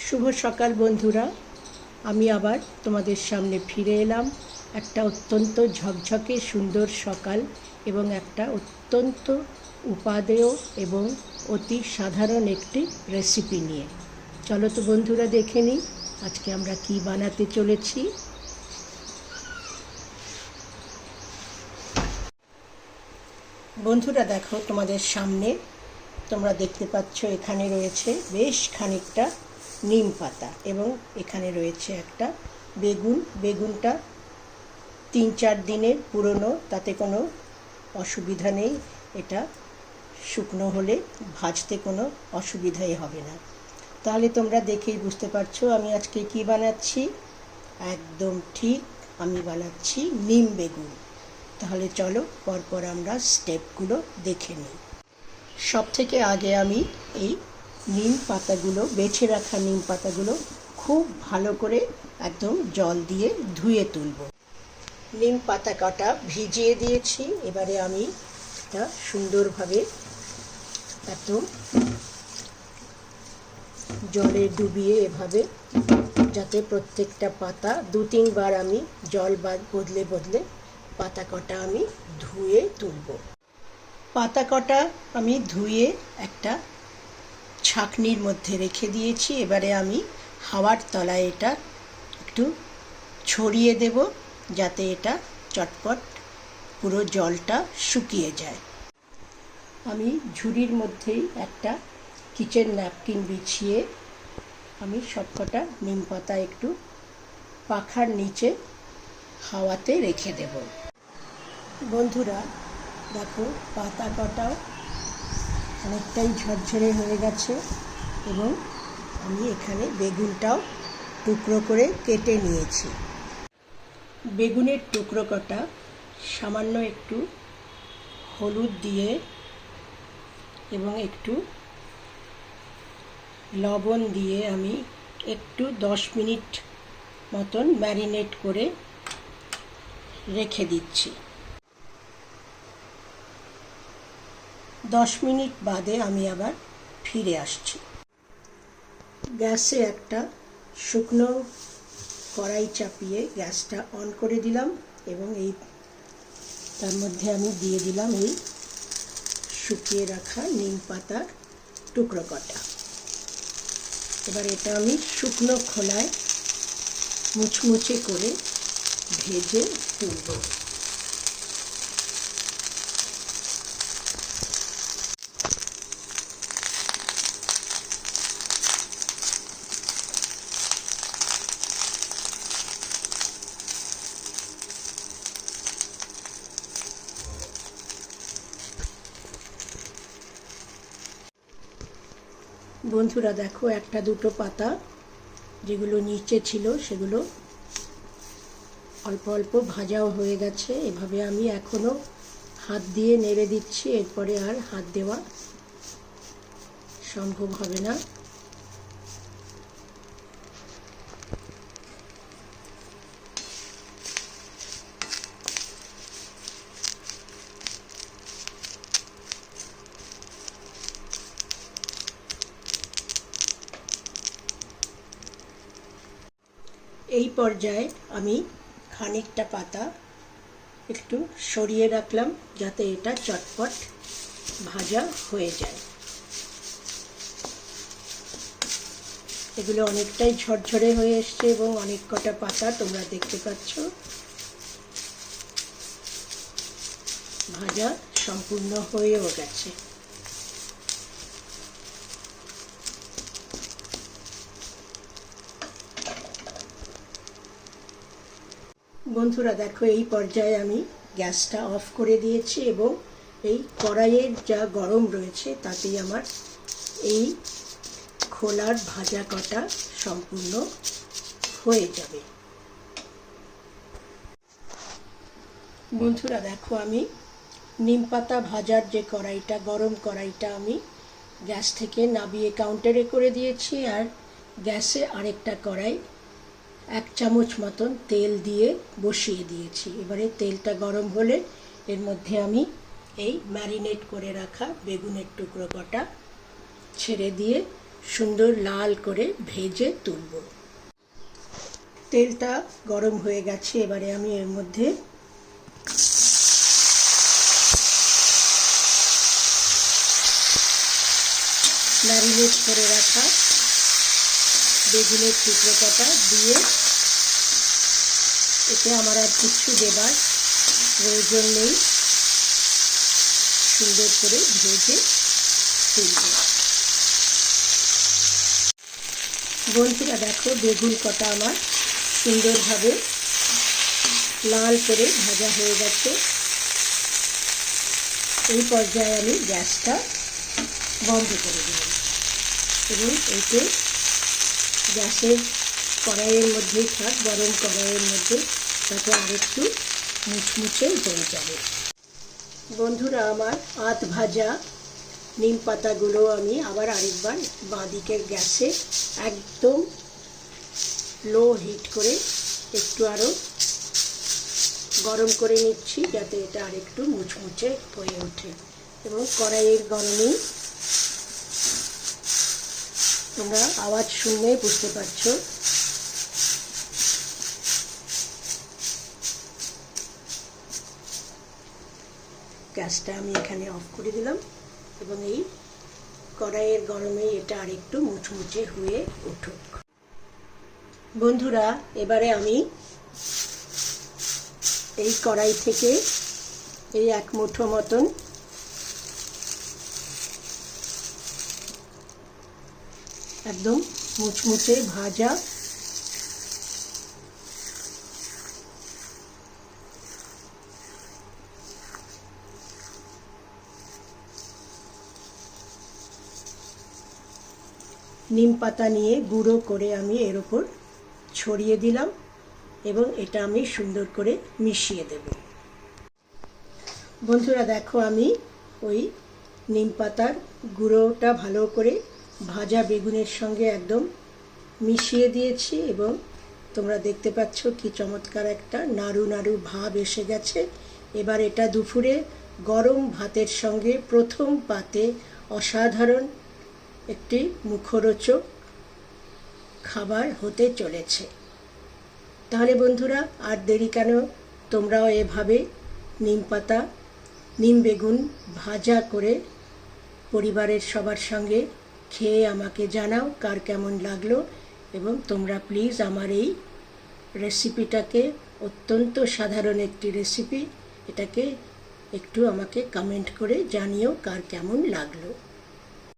শুভ সকাল বন্ধুরা, আমি আবার তোমাদের সামনে ফিরে এলাম একটা অত্যন্ত ঝকঝকে সুন্দর সকাল এবং একটা অত্যন্ত উপাদেয় এবং অতি সাধারণ একটি রেসিপি নিয়ে। চলো তো বন্ধুরা দেখে নিই আজকে আমরা কি বানাতে চলেছি। বন্ধুরা দেখো, তোমাদের সামনে তোমরা দেখতে পাচ্ছ এখানে রয়েছে বেশ খানিকটা নিম পাতা এবং এখানে রয়েছে একটা বেগুনটা 3-4 দিনের পুরনো, তাতে কোনো অসুবিধা নেই। এটা শুকনো হলে ভাজতে কোনো অসুবিধাই হবে না। তাহলে তোমরা দেখেই বুঝতে পারছো আমি আজকে কি বানাচ্ছি। একদম ঠিক, আমি বানাচ্ছি নিম বেগুন। তাহলে চলো পরপর আমরা স্টেপগুলো দেখে নিই। সবথেকে আগে আমি এই নিম পাতাগুলো, বেছে রাখা নিম পাতাগুলো খুব ভালো করে একদম জল দিয়ে ধুয়ে তুলব। নিম পাতা কটা ভিজিয়ে দিয়েছি, এবারে আমি এটা সুন্দরভাবে একদম জলে ডুবিয়ে এভাবে, যাতে প্রত্যেকটা পাতা 2-3 বার আমি জল বদলে বদলে পাতা কটা আমি ধুয়ে তুলব। পাতা কটা আমি ধুয়ে একটা ছাঁকনির মধ্যে রেখে দিয়েছি। এবারে আমি হাওয়ার তলায় এটা একটু ছড়িয়ে দেব, যাতে এটা চটপট পুরো জলটা শুকিয়ে যায়। আমি ঝুড়ির মধ্যেই একটা কিচেন ন্যাপকিন বিছিয়ে আমি সবকটা নিম পাতা একটু পাখার নিচে হাওয়াতে রেখে দেব। বন্ধুরা দেখো, পাতা কটাও অনেকটাই ঝরঝরে হয়ে গেছে এবং আমি এখানে বেগুনটাও টুকরো করে কেটে নিয়েছি। বেগুনের টুকরো কটা সামান্য একটু হলুদ দিয়ে এবং একটু লবণ দিয়ে আমি একটু 10 মিনিট মতন ম্যারিনেট করে রেখে দিচ্ছি। 10 মিনিট বাদে আমি আবার ফিরে আসছি। গ্যাসে একটা শুকনো কড়াই চাপিয়ে গ্যাসটা অন করে দিলাম এবং তার মধ্যে আমি দিয়ে দিলাম এই শুকিয়ে রাখা নিম পাতার টুকরো কটা। এবার এটা আমি শুকনো খোলায় মুচমুচে করে ভেজে তুলব। বন্ধুরা দেখো, একটা দুটো পাতা যেগুলো নিচে ছিল সেগুলো অল্প অল্প ভাজাও হয়ে গেছে। এভাবে আমি এখনো হাত দিয়ে নেড়ে দিচ্ছি, এরপরে আর হাত দেওয়া সম্ভব হবে না। এই পর্যায়ে আমি খানিকটা পাতা একটু সরিয়ে রাখলাম, যাতে এটা চটপট ভাজা হয়ে যায়। এগুলো অনেকটাই ঝরঝরে হয়ে এসছে এবং অনেক কটা পাতা তোমরা দেখতে পাচ্ছ ভাজা সম্পূর্ণ হয়েও গেছে। বন্ধুরা দেখো, এই পর্যায়ে আমি গ্যাসটা অফ করে দিয়েছি এবং এই কড়াইয়ের যা গরম রয়েছে তাতেই আমার এই খোলার ভাজা কটা সম্পূর্ণ হয়ে যাবে। বন্ধুরা দেখো, আমি নিম পাতা ভাজার যে কড়াইটা, গরম কড়াইটা আমি গ্যাস থেকে নামিয়ে কাউন্টারে করে দিয়েছি। আর গ্যাসে আরেকটা কড়াই 1 চামচ মতন তেল দিয়ে বসিয়ে দিয়েছি। এবারে তেলটা গরম হলে এর মধ্যে আমি এই ম্যারিনেট করে রাখা বেগুনের টুকরো কটা ছেড়ে দিয়ে সুন্দর লাল করে ভেজে তুলব। তেলটা গরম হয়ে গেছে, এবারে আমি এর মধ্যে ম্যারিনেট করে রাখা বেগুনের টুকরো কটা দিয়ে, এতে আমার আর কিছু দেবার প্রয়োজন নেই, সুন্দর করে ভেজে তুলব। বন্ধুরা দেখো, বেগুন কটা আমার সুন্দরভাবে লাল করে ভাজা হয়ে গেছে। এই পর্যায়ে আমি গ্যাসটা বন্ধ করে দিলাম এবং এতে গ্যাসের কড়াইয়ের মধ্যেই থাক, গরম কড়াইয়ের মধ্যে, তাতে আরেকটু মুচমুচে হয়ে যাবে। বন্ধুরা, আমার আধ ভাজা নিম পাতাগুলো আমি আবার আরেকবার বাঁদিকের গ্যাসে একদম লো হিট করে একটু আরও গরম করে নিচ্ছি, যাতে এটা আরেকটু মুচমুচে হয়ে ওঠে। এবং কড়াইয়ের গরমেই তোমরা আওয়াজ শুনলে বুঝতে পারছো গ্যাসটা আমি এখানে অফ করে দিলাম এবং এই কড়াইয়ের গরমে এটা আরেকটু মুচমুচে হয়ে উঠুক। বন্ধুরা, এবারে আমি এই কড়াই থেকে এই এক মুঠো মতন একদম মুচমুচে ভাজা নিম পাতা নিয়ে গুঁড়ো করে আমি এর ওপর ছড়িয়ে দিলাম এবং এটা আমি সুন্দর করে মিশিয়ে দেব। বন্ধুরা দেখো, আমি ওই নিম পাতার গুঁড়োটা ভালো করে ভাজা বেগুনের সঙ্গে একদম মিশিয়ে দিয়েছি এবং তোমরা দেখতে পাচ্ছ কি চমৎকার একটা নাড়ু নাড়ু ভাব এসে গেছে। এবার এটা দুপুরে গরম ভাতের সঙ্গে প্রথম পাতে অসাধারণ একটি মুখরোচক খাবার হতে চলেছে। তাহলে বন্ধুরা, আর দেরি কেন, তোমরাও এভাবে নিম পাতা নিম বেগুন ভাজা করে পরিবারের সবার সঙ্গে খেয়ে আমাকে জানাও কার কেমন লাগলো। এবং তোমরা প্লিজ আমার এই রেসিপিটাকে, অত্যন্ত সাধারণ একটি রেসিপি, এটাকে একটু আমাকে কমেন্ট করে জানিও কার কেমন লাগলো।